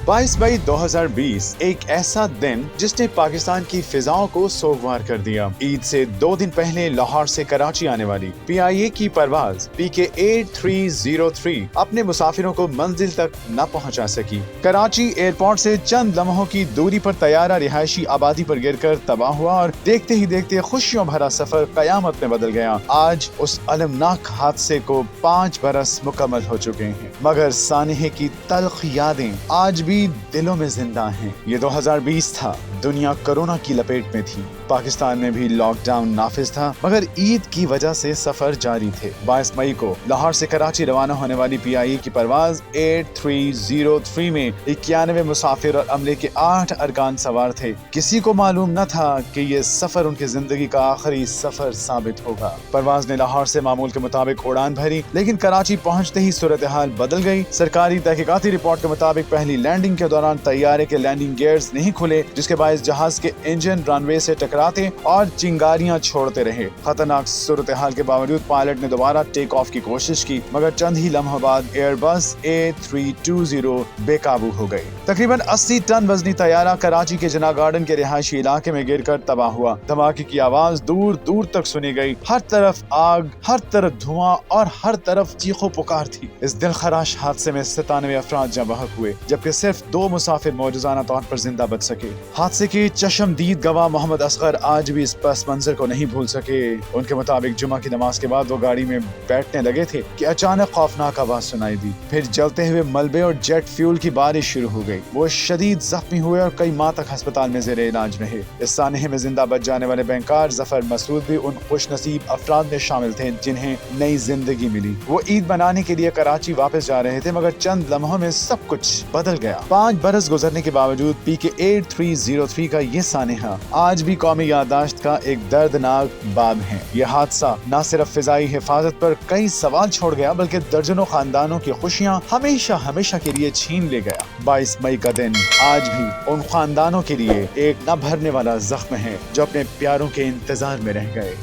22 मई 2020 एक ऐसा दिन जिसने पाकिस्तान की फिजाओं को सोगवार कर दिया। ईद से 2 दिन पहले लाहौर से कराची आने वाली PIA की परवाज PK 8303 अपने मुसाफिरों को मंजिल तक न पहुंचा सकी। कराची एयरपोर्ट से चंद लम्हों की दूरी पर तैयारा रिहायशी आबादी पर गिरकर तबाह हुआ और देखते ही देखते खुशियों भरा सफर कयामत में बदल गया। आज उस अलमनाक हादसे को 5 बरस मुकम्मल हो चुके हैं, मगर सानहे की तल्ख यादें आज भी दिलों में जिंदा हैं। ये 2020 था, दुनिया कोरोना की लपेट में थी, पाकिस्तान में भी लॉकडाउन नाफिज था, मगर ईद की वजह से सफर जारी थे। 22 मई को लाहौर से कराची रवाना होने वाली PIA की परवाज 8303 में 91 मुसाफिर और अमले के 8 अरकान सवार थे। किसी को मालूम न था कि ये सफर उनकी जिंदगी का आखिरी सफर साबित होगा। परवाज ने लाहौर से मामूल के मुताबिक उड़ान भरी, लेकिन कराची पहुंचते ही सूरत हाल बदल गई। सरकारी तहकीकाती रिपोर्ट के मुताबिक पहली लैंडिंग के दौरान तैयारे के लैंडिंग गियर्स नहीं खुले, जिसके बायस जहाज के इंजन रनवे से टकराते और चिंगारियां छोड़ते रहे। खतरनाक सूरत हाल के बावजूद पायलट ने दोबारा टेक ऑफ की कोशिश की, मगर चंद ही लम्हों बाद एयरबस A320 बेकाबू हो गई। तकरीबन 80 टन वजनी तैयारा कराची के जना गार्डन के रिहायशी इलाके में गिरकर तबाह हुआ। धमाके की आवाज दूर दूर तक सुनी गई। हर तरफ आग, हर तरफ धुआं और हर तरफ चीखों पुकार थी। इस दिल खराश हादसे में 97 अफराद जाँ बहक हुए, जबकि सिर्फ 2 मुसाफिर मौजूदाना तौर पर जिंदा बच सके। हादसे के चशमदीद गवाह मोहम्मद असगर आज भी इस पस मंजर को नहीं भूल सके। उनके मुताबिक जुमा की नमाज के बाद वो गाड़ी में बैठने लगे थे कि अचानक खौफनाक आवाज सुनाई दी। फिर जलते हुए मलबे और जेट फ्यूल की बारिश शुरू हो गई। वो शदीद जख्मी हुए और कई माह तक अस्पताल में जेर इलाज रहे। इस सानहे में जिंदा बच जाने वाले बैंकार जफर मसूद भी उन खुश नसीब अफराद में शामिल थे जिन्हें नई जिंदगी मिली। वो ईद मनाने के लिए कराची वापस जा रहे थे, मगर चंद लम्हों में सब कुछ बदल गया। 5 बरस गुजरने के बावजूद PK 8303 का ये सानहा आज भी कौमी याददाश्त का एक दर्दनाक बाब है। ये हादसा न सिर्फ फिजाई हिफाजत पर कई सवाल छोड़ गया, बल्कि दर्जनों खानदानों की खुशियां हमेशा हमेशा के लिए छीन ले गया। 22 मई का दिन आज भी उन खानदानों के लिए एक न भरने वाला जख्म है जो अपने प्यारों के इंतजार में रह गए।